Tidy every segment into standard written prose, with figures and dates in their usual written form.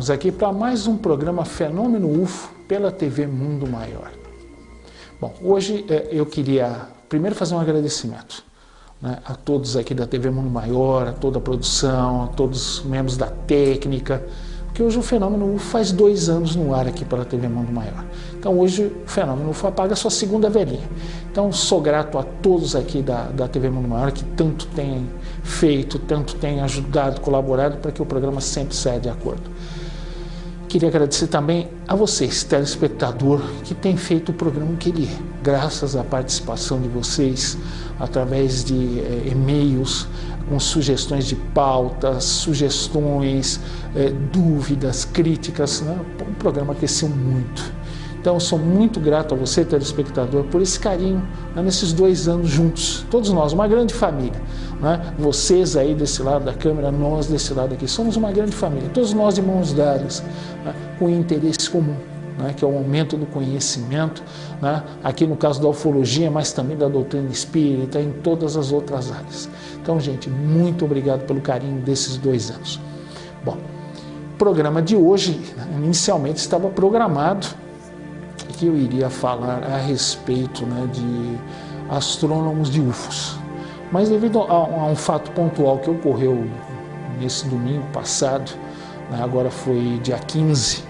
estamos aqui para mais um programa Fenômeno UFO pela TV Mundo Maior. Bom, hoje eu queria primeiro fazer um agradecimento, né, a todos aqui da TV Mundo Maior, a toda a produção, a todos os membros da técnica, porque hoje o Fenômeno UFO faz 2 anos no ar aqui pela TV Mundo Maior. Então hoje o Fenômeno UFO apaga a sua segunda velhinha. Então sou grato a todos aqui da TV Mundo Maior que tanto têm feito, tanto têm ajudado, colaborado para que o programa sempre saia de acordo. Queria agradecer também a vocês, telespectador, que tem feito o programa que ele é, graças à participação de vocês, através de e-mails, com sugestões de pautas, sugestões, dúvidas, críticas, né? O programa cresceu muito. Então, eu sou muito grato a você, telespectador, por esse carinho, né, nesses 2 anos juntos, todos nós, uma grande família. Né? Vocês aí desse lado da câmera, nós desse lado aqui, somos uma grande família, todos nós de mãos dadas, né, com interesse comum, né, que é o aumento do conhecimento, né, aqui no caso da ufologia, mas também da doutrina espírita, em todas as outras áreas. Então, gente, muito obrigado pelo carinho desses 2 anos. Bom, o programa de hoje, inicialmente, estava programado que eu iria falar a respeito, né, de astrônomos de UFOs. Mas devido a um fato pontual que ocorreu nesse domingo passado, né, agora foi dia 15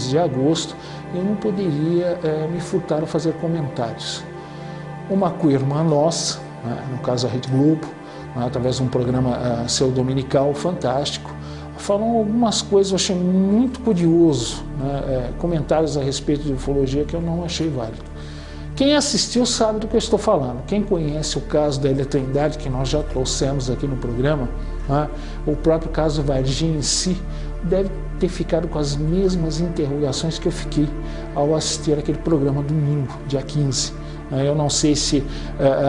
de agosto, eu não poderia me furtar a fazer comentários. Uma co-irmã nossa, né, no caso a Rede Globo, né, através de um programa seu dominical fantástico, falou algumas coisas, eu achei muito curioso, né, comentários a respeito de ufologia que eu não achei válido. Quem assistiu sabe do que eu estou falando. Quem conhece o caso da Ilha Trindade, que nós já trouxemos aqui no programa, né, o próprio caso Varginha em si, deve ter ficado com as mesmas interrogações que eu fiquei ao assistir aquele programa domingo, dia 15. Eu não sei se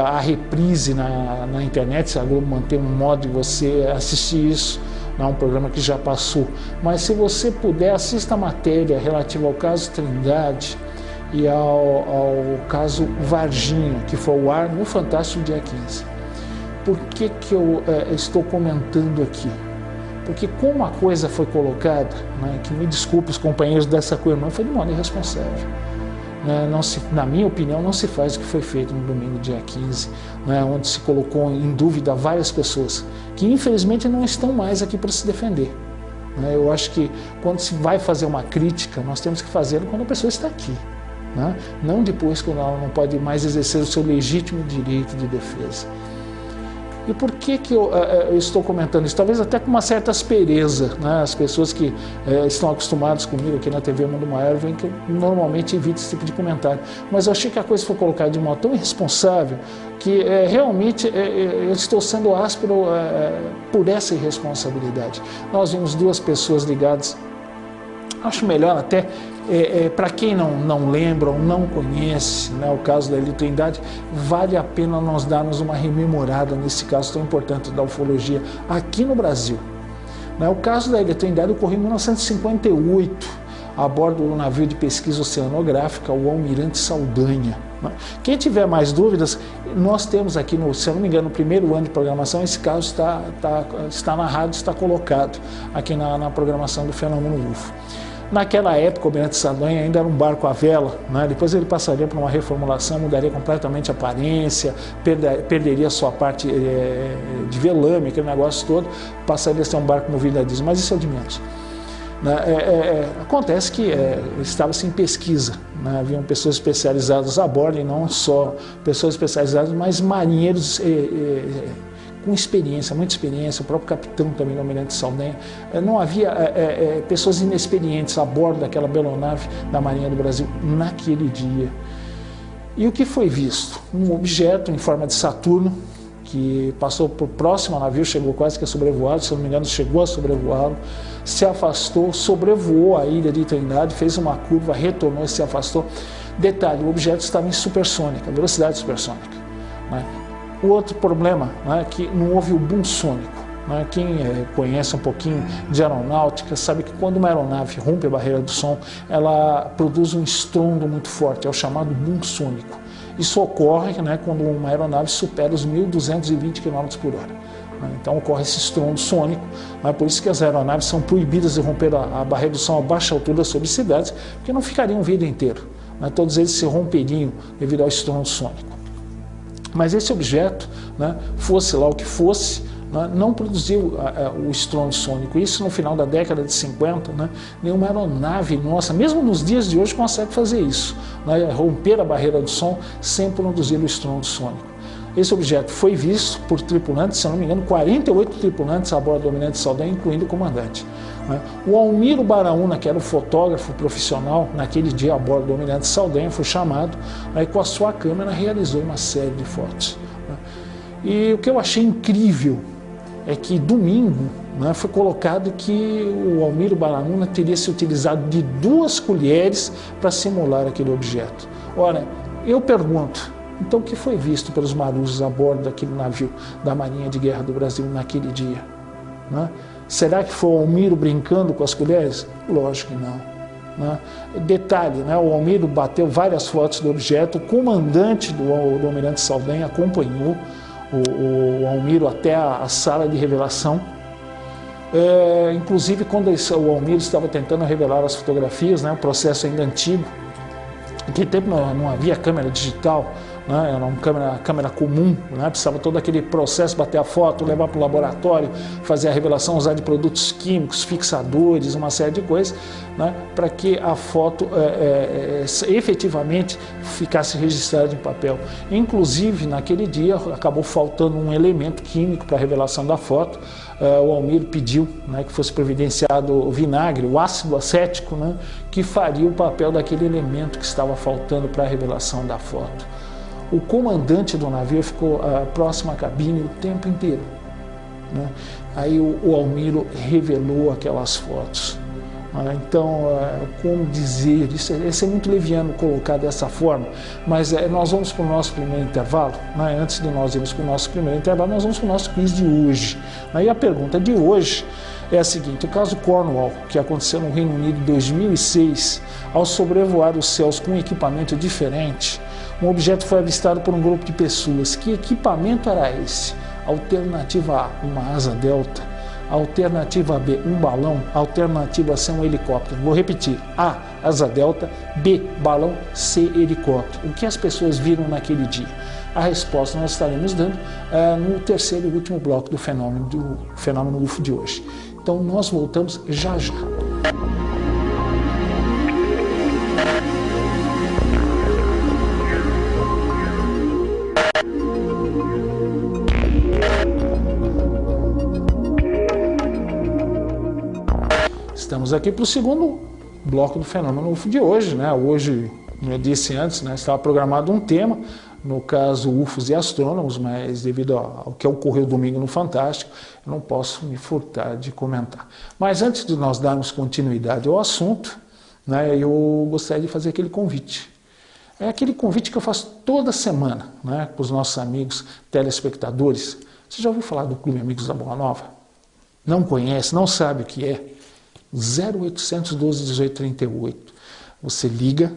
a reprise na internet, se a Globo mantém um modo de você assistir isso, é um programa que já passou, mas se você puder, assista a matéria relativa ao caso Trindade e ao caso Varginha, que foi ao ar no Fantástico dia 15. Por que eu estou comentando aqui? Porque como a coisa foi colocada, né, que me desculpe os companheiros dessa co-irmã, foi de modo irresponsável. Na minha opinião, não se faz o que foi feito no domingo, dia 15, né, onde se colocou em dúvida várias pessoas, que infelizmente não estão mais aqui para se defender. Né. Eu acho que quando se vai fazer uma crítica, nós temos que fazê-lo quando a pessoa está aqui. Né, não depois, quando ela não pode mais exercer o seu legítimo direito de defesa. E por que eu estou comentando isso? Talvez até com uma certa aspereza, né? As pessoas que estão acostumadas comigo aqui na TV Mundo Maior veem que eu normalmente evito esse tipo de comentário. Mas eu achei que a coisa foi colocada de modo tão irresponsável que realmente eu estou sendo áspero por essa irresponsabilidade. Nós vimos 2 pessoas ligadas. Acho melhor até, para quem não lembra ou não conhece, né, o caso da Ilha Trindade, vale a pena nós darmos uma rememorada nesse caso tão importante da ufologia aqui no Brasil. Né, o caso da Ilha Trindade ocorreu em 1958, a bordo do navio de pesquisa oceanográfica, o Almirante Saldanha. Né. Quem tiver mais dúvidas, nós temos aqui, se eu não me engano, no primeiro ano de programação, esse caso está narrado, está colocado aqui na programação do Fenômeno UFO. Naquela época, o Almirante Saldanha ainda era um barco à vela, né? Depois ele passaria por uma reformulação, mudaria completamente a aparência, perderia a sua parte de velame, aquele negócio todo, passaria a ser um barco movido a diesel, mas isso é de menos. Acontece que estava-se em pesquisa, né? Haviam pessoas especializadas a bordo, e não só pessoas especializadas, mas marinheiros com experiência, muita experiência, o próprio capitão também do Almirante Saldanha. Não havia pessoas inexperientes a bordo daquela belonave da Marinha do Brasil naquele dia. E o que foi visto? Um objeto em forma de Saturno, que passou por próximo ao navio, chegou quase que a sobrevoá-lo, se não me engano chegou a sobrevoá-lo, se afastou, sobrevoou a ilha de Trindade, fez uma curva, retornou e se afastou. Detalhe, o objeto estava em supersônica, velocidade supersônica. Né? O outro problema, né, é que não houve o boom sônico. Né? Quem conhece um pouquinho de aeronáutica sabe que quando uma aeronave rompe a barreira do som, ela produz um estrondo muito forte, é o chamado boom sônico. Isso ocorre, né, quando uma aeronave supera os 1.220 km por hora. né? Então ocorre esse estrondo sônico, né? Por isso que as aeronaves são proibidas de romper a barreira do som a baixa altura sobre cidades, porque não ficariam o vídeo inteiro, né? Todos eles se romperiam devido ao estrondo sônico. Mas esse objeto, né, fosse lá o que fosse, né, não produziu o estrondo sônico. Isso no final da década de 50, né, nenhuma aeronave nossa, mesmo nos dias de hoje, consegue fazer isso, né, romper a barreira do som sem produzir o estrondo sônico. Esse objeto foi visto por tripulantes, se eu não me engano, 48 tripulantes a bordo do Almirante Saldanha, incluindo o comandante. O Almiro Baraúna, que era o fotógrafo profissional, naquele dia a bordo do Almirante Saldanha, foi chamado, e com a sua câmera realizou uma série de fotos. E o que eu achei incrível é que domingo, né, foi colocado que o Almiro Baraúna teria se utilizado de 2 colheres para simular aquele objeto. Ora, eu pergunto, então o que foi visto pelos marujos a bordo daquele navio da Marinha de Guerra do Brasil naquele dia? Né? Será que foi o Almiro brincando com as colheres? Lógico que não. Né? Detalhe, né? O Almiro bateu várias fotos do objeto, o comandante do Almirante Saldanha acompanhou o Almiro até a sala de revelação. Inclusive, quando o Almiro estava tentando revelar as fotografias, né? O processo ainda antigo, naquele tempo não havia câmera digital, né? Era uma câmera comum, né? Precisava todo aquele processo, bater a foto, levar para o laboratório, fazer a revelação, usar de produtos químicos, fixadores, uma série de coisas, né? Para que a foto efetivamente ficasse registrada em papel. Inclusive, naquele dia, acabou faltando um elemento químico para a revelação da foto. O Almiro pediu, né, que fosse providenciado o vinagre, o ácido acético, né, que faria o papel daquele elemento que estava faltando para a revelação da foto. O comandante do navio ficou próximo à cabine o tempo inteiro, né? Aí o Almiro revelou aquelas fotos. Então, como dizer, isso é muito leviano colocar dessa forma, mas nós vamos para o nosso primeiro intervalo, né? Antes de nós irmos para o nosso primeiro intervalo, nós vamos para o nosso quiz de hoje. E a pergunta de hoje é a seguinte: o caso Cornwall, que aconteceu no Reino Unido em 2006, ao sobrevoar os céus com um equipamento diferente, um objeto foi avistado por um grupo de pessoas. Que equipamento era esse? Alternativa A, uma asa delta. Alternativa B, um balão. Alternativa C, um helicóptero. Vou repetir: A, asa delta. B, balão. C, helicóptero. O que as pessoas viram naquele dia? A resposta nós estaremos dando no terceiro e último bloco do fenômeno UFO de hoje. Então nós voltamos já já. Estamos aqui para o segundo bloco do fenômeno UFO de hoje, né? Hoje, como eu disse antes, né, estava programado um tema, no caso UFOs e astrônomos, mas devido ao que ocorreu domingo no Fantástico, eu não posso me furtar de comentar. Mas antes de nós darmos continuidade ao assunto, né, eu gostaria de fazer aquele convite. É aquele convite que eu faço toda semana, né, para os nossos amigos telespectadores. Você já ouviu falar do Clube Amigos da Boa Nova? Não conhece, não sabe o que é? 0800 12 18 38. Você liga,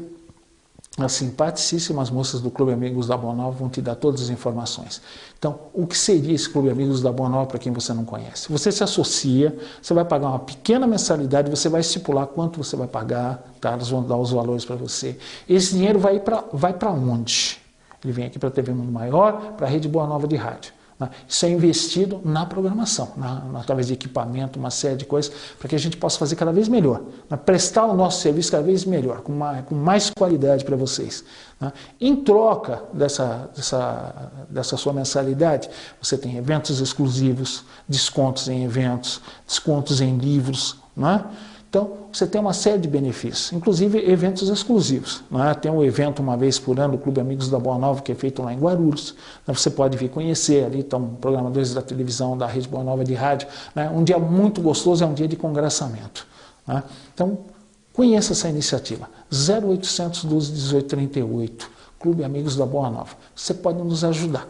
as simpaticíssimas moças do Clube Amigos da Boa Nova vão te dar todas as informações. Então, o que seria esse Clube Amigos da Boa Nova para quem você não conhece? Você se associa, você vai pagar uma pequena mensalidade, você vai estipular quanto você vai pagar, tá? Elas vão dar os valores para você. Esse dinheiro vai para onde? Ele vem aqui para a TV Mundo Maior, para a Rede Boa Nova de rádio. Isso é investido na programação, através de equipamento, uma série de coisas, para que a gente possa fazer cada vez melhor, prestar o nosso serviço cada vez melhor, com mais qualidade para vocês. Em troca dessa sua mensalidade, você tem eventos exclusivos, descontos em eventos, descontos em livros, Então, você tem uma série de benefícios, inclusive eventos exclusivos. Tem um evento uma vez por ano, o Clube Amigos da Boa Nova, que é feito lá em Guarulhos. Você pode vir conhecer, ali estão programadores da televisão, da Rede Boa Nova de rádio. Um dia muito gostoso, é um dia de congressamento. Então, conheça essa iniciativa. 0800 12 18 38, Clube Amigos da Boa Nova. Você pode nos ajudar.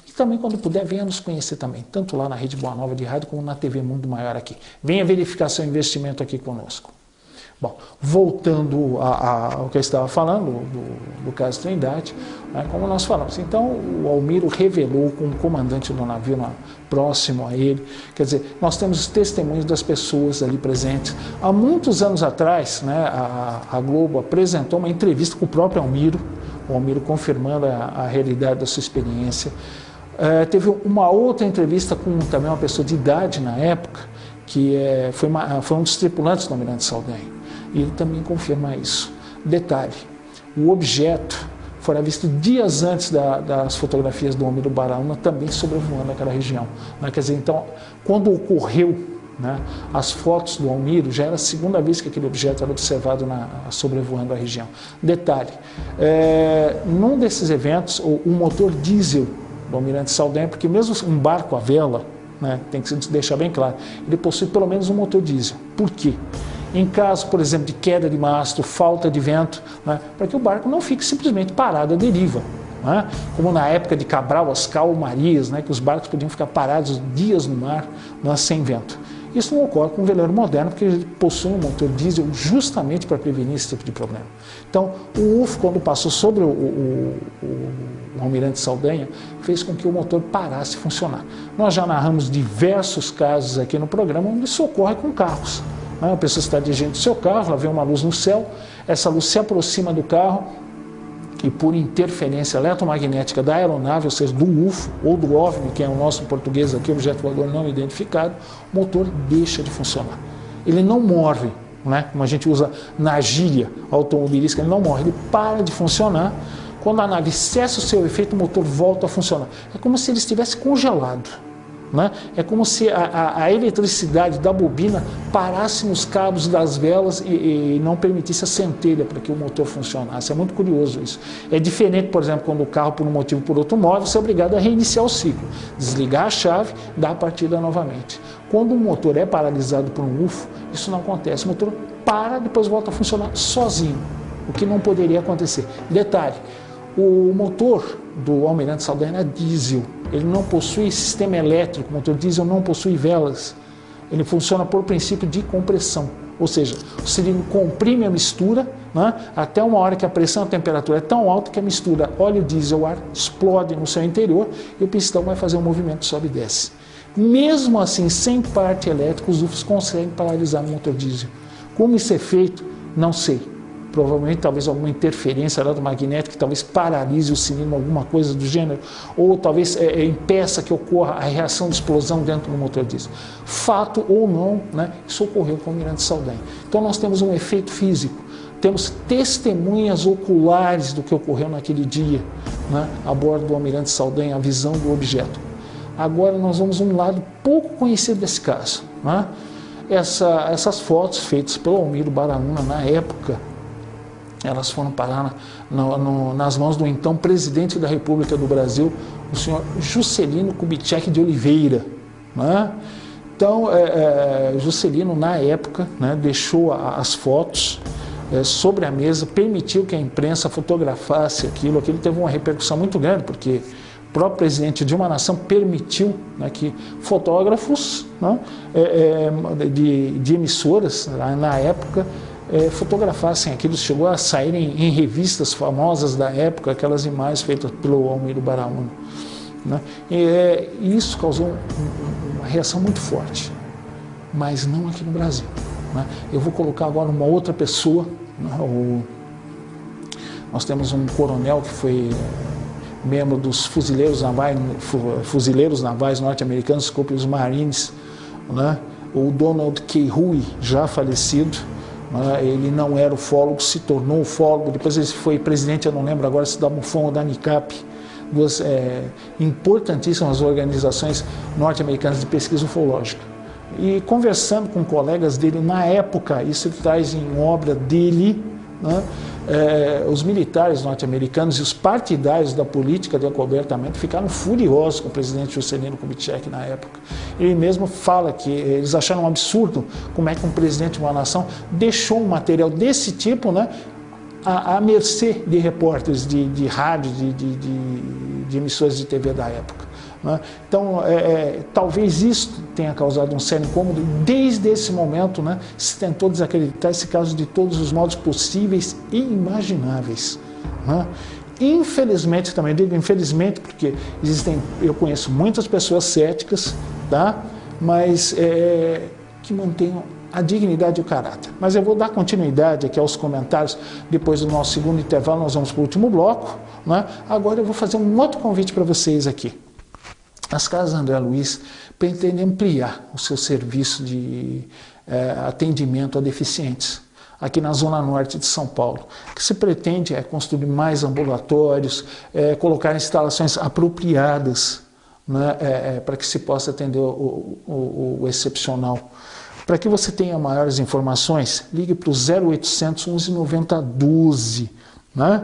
E também, quando puder, venha nos conhecer também, tanto lá na Rede Boa Nova de rádio como na TV Mundo Maior aqui. Venha verificar seu investimento aqui conosco. Bom, voltando ao que eu estava falando, do caso Trindade, né, como nós falamos, então o Almiro revelou com o comandante do navio próximo a ele, quer dizer, nós temos os testemunhos das pessoas ali presentes. Há muitos anos atrás, né, a Globo apresentou uma entrevista com o próprio Almiro, o Almiro confirmando a realidade da sua experiência. Teve uma outra entrevista com também uma pessoa de idade na época, que foi um dos tripulantes do Almirante Saldanha. E ele também confirma isso. Detalhe, o objeto fora visto dias antes das fotografias do Almiro Baraúna, também sobrevoando aquela região. Né? Quer dizer, então, quando ocorreu, né, as fotos do Almiro, já era a segunda vez que aquele objeto era observado sobrevoando a região. Detalhe, num desses eventos, o motor diesel do Almirante Saldanha, porque mesmo um barco à vela, né, tem que se deixar bem claro, ele possui pelo menos um motor diesel. Por quê? Em caso, por exemplo, de queda de mastro, falta de vento, né, para que o barco não fique simplesmente parado à deriva. Né, como na época de Cabral, as calmarias, né, que os barcos podiam ficar parados dias no mar, né, sem vento. Isso não ocorre com um veleiro moderno, porque ele possui um motor diesel justamente para prevenir esse tipo de problema. Então, o UFO, quando passou sobre o Almirante Saldanha, fez com que o motor parasse de funcionar. Nós já narramos diversos casos aqui no programa onde isso ocorre com carros. A pessoa está dirigindo o seu carro, ela vê uma luz no céu, essa luz se aproxima do carro e por interferência eletromagnética da aeronave, ou seja, do UFO ou do OVNI, que é o nosso português aqui, objeto voador não identificado, o motor deixa de funcionar. Ele não morre, né? Como a gente usa na gíria automobilística, ele não morre, ele para de funcionar. Quando a nave cessa o seu efeito, o motor volta a funcionar. É como se ele estivesse congelado. Né? É como se a eletricidade da bobina parasse nos cabos das velas e não permitisse a centelha para que o motor funcionasse. É muito curioso isso. É diferente, por exemplo, quando o carro, por um motivo ou por outro, morre, você é obrigado a reiniciar o ciclo, desligar a chave, dar a partida novamente. Quando o motor é paralisado por um UFO, isso não acontece. O motor para, depois volta a funcionar sozinho, o que não poderia acontecer. Detalhe, o motor do Almirante Saldanha é diesel, ele não possui sistema elétrico, o motor diesel não possui velas, ele funciona por princípio de compressão, ou seja, o cilindro comprime a mistura, né, até uma hora que a pressão e a temperatura é tão alta que a mistura óleo diesel ar explode no seu interior e o pistão vai fazer um movimento sobe e desce. Mesmo assim, sem parte elétrica, os UFOs conseguem paralisar o motor diesel. Como isso é feito, não sei. Provavelmente, talvez alguma interferência eletromagnética que talvez paralise o cilindro, alguma coisa do gênero, ou talvez impeça que ocorra a reação de explosão dentro do motor diesel. Fato ou não, né, isso ocorreu com o Almirante Saldanha. Então nós temos um efeito físico, temos testemunhas oculares do que ocorreu naquele dia, né, a bordo do Almirante Saldanha, a visão do objeto. Agora nós vamos a um lado pouco conhecido desse caso. Né? Essas fotos feitas pelo Almiro Baraúna na época, elas foram parar nas mãos do então presidente da República do Brasil, o senhor Juscelino Kubitschek de Oliveira. Né? Então, Juscelino, na época, né, deixou as fotos sobre a mesa, permitiu que a imprensa fotografasse aquilo. Aquilo teve uma repercussão muito grande, porque o próprio presidente de uma nação permitiu, né, que fotógrafos, né, de emissoras, na época, fotografassem aquilo. Chegou a sair em revistas famosas da época, aquelas imagens feitas pelo Almiro Baraúna. Né? E isso causou uma reação muito forte, mas não aqui no Brasil. Né? Eu vou colocar agora uma outra pessoa. Né? Nós temos um coronel que foi membro dos fuzileiros navais norte-americanos, desculpe, os Marines, né? O Donald K. Huey, já falecido. Ele não era ufólogo, se tornou ufólogo, depois ele foi presidente, eu não lembro agora se da MUFON ou da NICAP, duas importantíssimas organizações norte-americanas de pesquisa ufológica. E conversando com colegas dele na época, isso ele traz em obra dele, né, os militares norte-americanos e os partidários da política de acobertamento ficaram furiosos com o presidente Juscelino Kubitschek na época. Ele mesmo fala que eles acharam um absurdo como é que um presidente de uma nação deixou um material desse tipo, né, à mercê de repórteres de rádio, de emissoras de TV da época. né? Então, talvez isso tenha causado um sério incômodo. Desde esse momento, né, se tentou desacreditar esse caso de todos os modos possíveis e imagináveis, né? Infelizmente, também digo infelizmente, porque eu conheço muitas pessoas céticas, tá? Mas que mantenham a dignidade e o caráter. Mas eu vou dar continuidade aqui aos comentários. Depois do nosso segundo intervalo, nós vamos para o último bloco, né? Agora eu vou fazer um outro convite para vocês aqui. As Casas André Luiz pretendem ampliar o seu serviço de atendimento a deficientes aqui na Zona Norte de São Paulo. O que se pretende é construir mais ambulatórios, colocar instalações apropriadas, né, para que se possa atender o excepcional. Para que você tenha maiores informações, ligue para o 0800 11 90 12, né?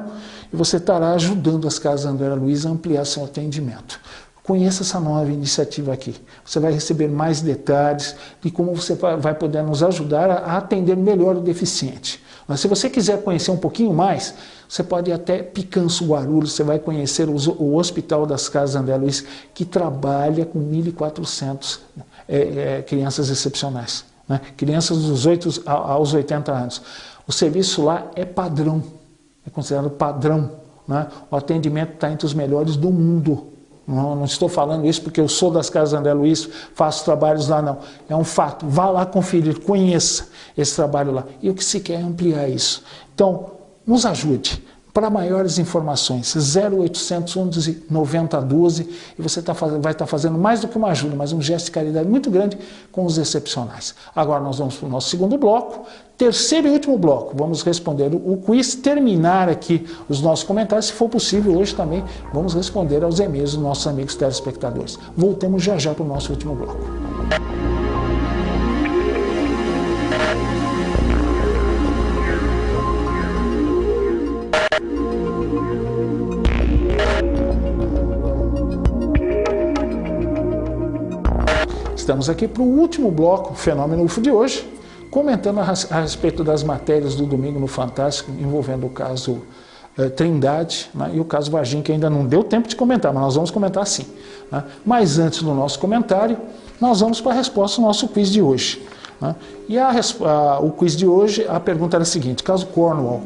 E você estará ajudando as Casas André Luiz a ampliar seu atendimento. Conheça essa nova iniciativa aqui. Você vai receber mais detalhes de como você vai poder nos ajudar a atender melhor o deficiente. Mas se você quiser conhecer um pouquinho mais, você pode ir até Picanço, Guarulhos. Você vai conhecer o Hospital das Casas André Luiz, que trabalha com 1.400 crianças excepcionais, né? Crianças dos 8 aos 80 anos. O serviço lá é padrão, é considerado padrão, né? O atendimento está entre os melhores do mundo. Não estou falando isso porque eu sou das Casas André Luiz, faço trabalhos lá, não. É um fato. Vá lá conferir, conheça esse trabalho lá. E o que se quer é ampliar isso. Então, nos ajude. Para maiores informações, 0800 11 90 12, e você vai estar fazendo mais do que uma ajuda, mas um gesto de caridade muito grande com os excepcionais. Agora nós vamos para o nosso segundo bloco, terceiro e último bloco. Vamos responder o quiz, terminar aqui os nossos comentários. Se for possível, hoje também vamos responder aos e-mails dos nossos amigos telespectadores. Voltemos já já para o nosso último bloco. Estamos aqui para o último bloco, Fenômeno UFO de hoje, comentando a respeito das matérias do domingo no Fantástico, envolvendo o caso Trindade, né, e o caso Varginha, que ainda não deu tempo de comentar, mas nós vamos comentar sim, né? Mas antes do nosso comentário, nós vamos para a resposta do nosso quiz de hoje, né? E o quiz de hoje, a pergunta era a seguinte: caso Cornwall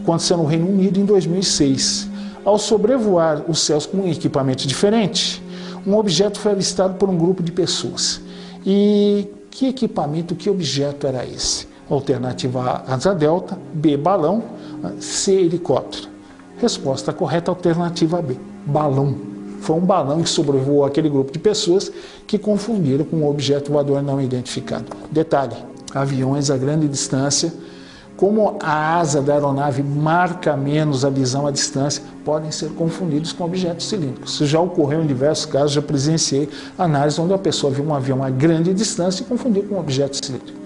aconteceu no Reino Unido em 2006. Ao sobrevoar os céus com um equipamento diferente, um objeto foi avistado por um grupo de pessoas. E que equipamento, que objeto era esse? Alternativa A, asa delta, B, balão, C, helicóptero. Resposta correta, alternativa B, balão. Foi um balão que sobrevoou aquele grupo de pessoas que confundiram com um objeto voador não identificado. Detalhe, aviões a grande distância, como a asa da aeronave marca menos a visão à distância, podem ser confundidos com objetos cilíndricos. Isso já ocorreu em diversos casos, já presenciei análise onde a pessoa viu um avião a grande distância e confundiu com um objeto cilíndrico.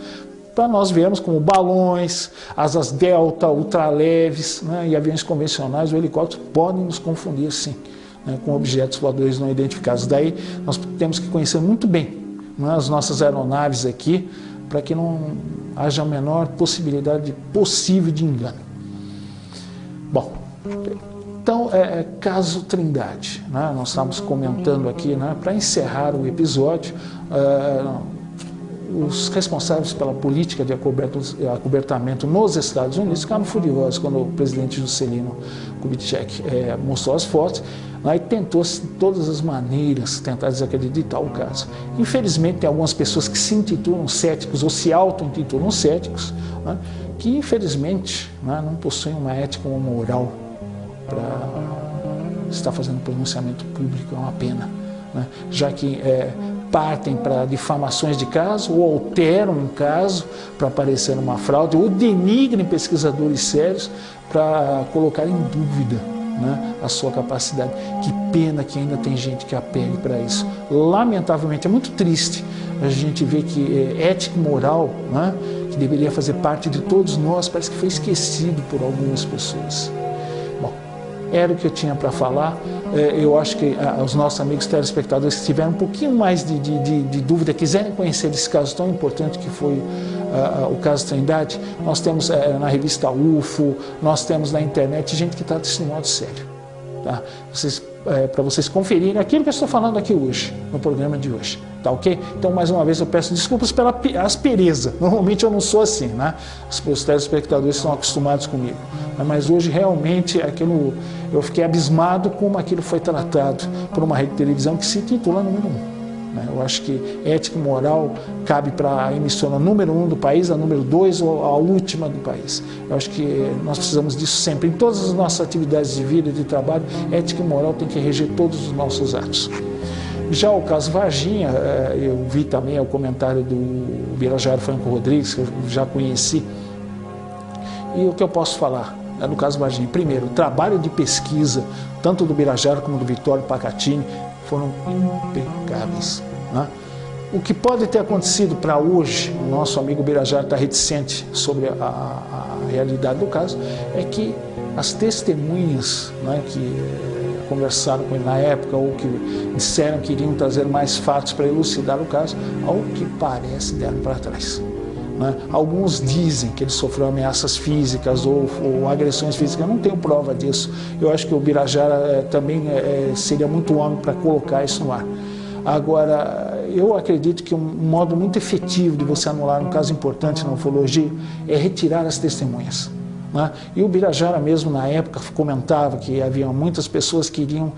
Para nós vermos como balões, asas delta, ultraleves, né, e aviões convencionais ou helicópteros podem nos confundir sim, né, com objetos voadores não identificados. Daí nós temos que conhecer muito bem, né, as nossas aeronaves aqui, para que não haja a menor possibilidade possível de engano. Bom, então, caso Trindade, né? Nós estamos comentando aqui, né, para encerrar o episódio, os responsáveis pela política de acobertamento nos Estados Unidos ficaram furiosos quando o presidente Juscelino Kubitschek mostrou as fotos, né, e tentou de todas as maneiras tentar desacreditar o caso. Infelizmente tem algumas pessoas que se intitulam céticos ou se auto-intitulam céticos, né, que infelizmente, né, não possuem uma ética ou uma moral para estar fazendo pronunciamento público. É uma pena, né, já que partem para difamações de caso ou alteram um caso para parecer uma fraude ou denigrem pesquisadores sérios para colocar em dúvida, né, a sua capacidade. Que pena que ainda tem gente que apele para isso. Lamentavelmente, é muito triste a gente ver que ética e moral, né, que deveria fazer parte de todos nós, parece que foi esquecido por algumas pessoas. Bom, era o que eu tinha para falar. Eu acho que os nossos amigos telespectadores que tiveram um pouquinho mais de dúvida, quiserem conhecer esse caso tão importante que foi o caso Trindade, nós temos na revista UFO, nós temos na internet gente que está testemunhando sério. tá? Para vocês conferirem aquilo que eu estou falando aqui hoje, no programa de hoje, tá ok? Então, mais uma vez, eu peço desculpas pela aspereza, normalmente eu não sou assim, né? Os telespectadores estão acostumados comigo, mas hoje realmente eu fiquei abismado como aquilo foi tratado por uma rede de televisão que se titula número 1. Eu acho que ética e moral cabe para a emissora número 1 do país, a número 2 ou a última do país. Eu acho que nós precisamos disso sempre. Em todas as nossas atividades de vida e de trabalho, ética e moral tem que reger todos os nossos atos. Já o caso Varginha, eu vi também o comentário do Birajara Franco Rodrigues, que eu já conheci. E o que eu posso falar? No caso Varginha, primeiro, o trabalho de pesquisa, tanto do Birajara como do Vittorio Pacatini, foram impecáveis, né? O que pode ter acontecido para hoje, o nosso amigo Birajara está reticente sobre a realidade do caso, é que as testemunhas, né, que conversaram com ele na época ou que disseram que iriam trazer mais fatos para elucidar o caso, ao que parece deram para trás. Né? Alguns dizem que ele sofreu ameaças físicas ou agressões físicas, eu não tenho prova disso. Eu acho que o Birajara também seria muito homem para colocar isso no ar. Agora, eu acredito que um modo muito efetivo de você anular um caso importante na ufologia é retirar as testemunhas. Né? E o Birajara mesmo na época comentava que havia muitas pessoas que iriam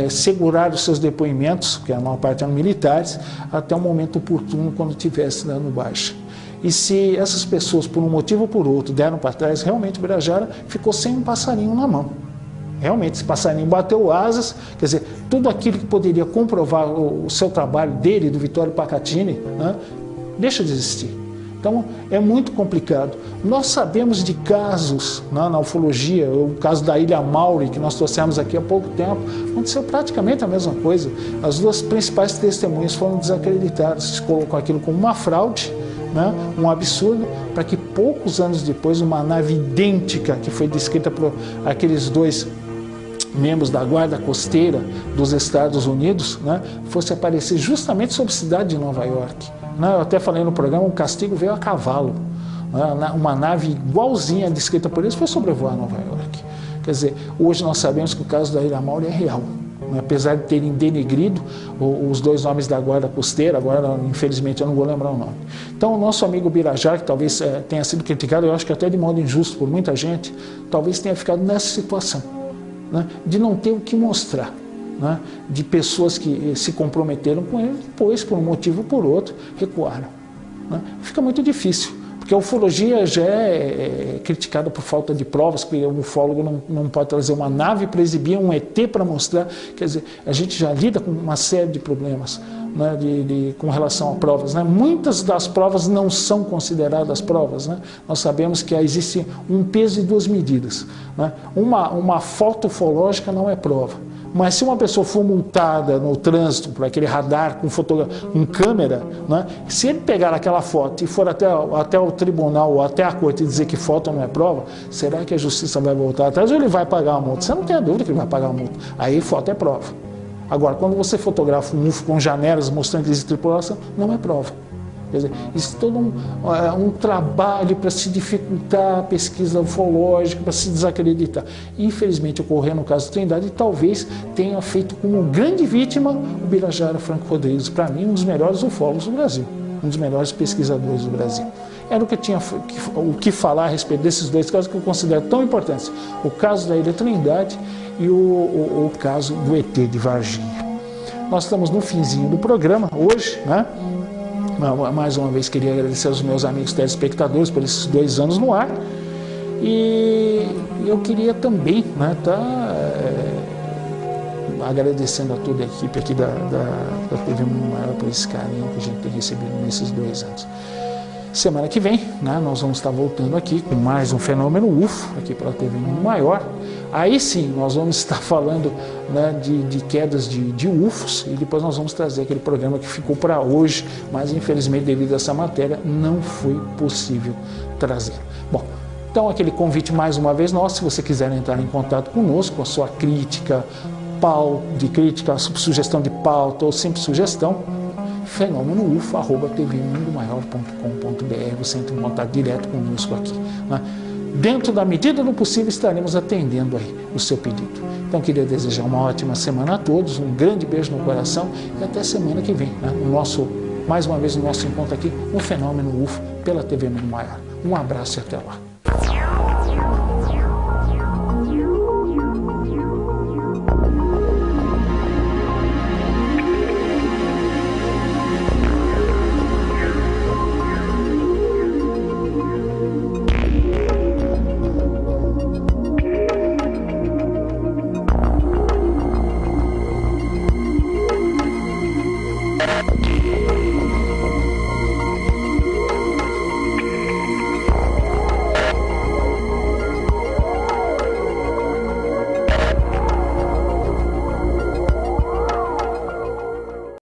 segurar os seus depoimentos, que a maior parte eram militares, até o momento oportuno quando tivesse dando baixa. E se essas pessoas, por um motivo ou por outro, deram para trás, realmente o Birajara ficou sem um passarinho na mão. Realmente, esse passarinho bateu asas, quer dizer, tudo aquilo que poderia comprovar o seu trabalho dele, do Vittorio Pacatini, né, deixa de existir. Então, é muito complicado. Nós sabemos de casos, né, na ufologia, o caso da Ilha Mauri, que nós trouxemos aqui há pouco tempo, aconteceu praticamente a mesma coisa. As duas principais testemunhas foram desacreditadas, se colocou aquilo como uma fraude, né, um absurdo, para que poucos anos depois uma nave idêntica, que foi descrita por aqueles dois membros da Guarda Costeira dos Estados Unidos, né, fosse aparecer justamente sobre a cidade de Nova York. Eu até falei no programa, o castigo veio a cavalo. Uma nave igualzinha descrita por eles foi sobrevoar Nova York. Quer dizer, hoje nós sabemos que o caso da Ilha Mauri é real. Apesar de terem denegrido os dois nomes da Guarda Costeira, agora infelizmente eu não vou lembrar o nome. Então o nosso amigo Birajara, que talvez tenha sido criticado, eu acho que até de modo injusto por muita gente, talvez tenha ficado nessa situação, né, de não ter o que mostrar, né, de pessoas que se comprometeram com ele, depois por um motivo ou por outro recuaram. Né. Fica muito difícil. Porque a ufologia já é criticada por falta de provas, que o ufólogo não pode trazer uma nave para exibir, um ET para mostrar. Quer dizer, a gente já lida com uma série de problemas, né, com relação a provas. Né? Muitas das provas não são consideradas provas. Né? Nós sabemos que existe um peso e duas medidas. Né? Uma foto ufológica não é prova. Mas se uma pessoa for multada no trânsito por aquele radar com câmera, né, se ele pegar aquela foto e for até o tribunal ou até a corte e dizer que foto não é prova, será que a justiça vai voltar atrás ou ele vai pagar a multa? Você não tem a dúvida que ele vai pagar a multa. Aí foto é prova. Agora, quando você fotografa um UFO com janelas mostrando que existe tripulação, não é prova. Quer dizer, isso é todo um trabalho para se dificultar a pesquisa ufológica, para se desacreditar. Infelizmente, ocorreu no caso da Trindade e talvez tenha feito como grande vítima o Birajara Franco Rodrigues, para mim, um dos melhores ufólogos do Brasil, um dos melhores pesquisadores do Brasil. Era o que eu tinha o que falar a respeito desses dois casos que eu considero tão importantes. O caso da Ilha Trindade e o caso do ET de Varginha. Nós estamos no finzinho do programa hoje, né? Mais uma vez queria agradecer aos meus amigos telespectadores por esses 2 anos no ar e eu queria também, né, agradecendo a toda a equipe aqui da TV Mundo Maior por esse carinho que a gente tem recebido nesses 2 anos. Semana que vem, né, nós vamos estar voltando aqui com mais um Fenômeno UFO aqui pela TV Mundo Maior. Aí sim, nós vamos estar falando, né, de quedas de UFOs e depois nós vamos trazer aquele programa que ficou para hoje, mas infelizmente devido a essa matéria não foi possível trazer. Bom, então aquele convite mais uma vez nosso, se você quiser entrar em contato conosco, a sua crítica, sugestão de pauta ou sempre sugestão, fenômenoufo@tvmundomaior.com.br, você entra em contato direto conosco aqui. Né? dentro da medida do possível, estaremos atendendo aí o seu pedido. Então, queria desejar uma ótima semana a todos, um grande beijo no coração e até semana que vem, né? Mais uma vez, o nosso encontro aqui, o Fenômeno UFO, pela TV Mundo Maior. Um abraço e até lá.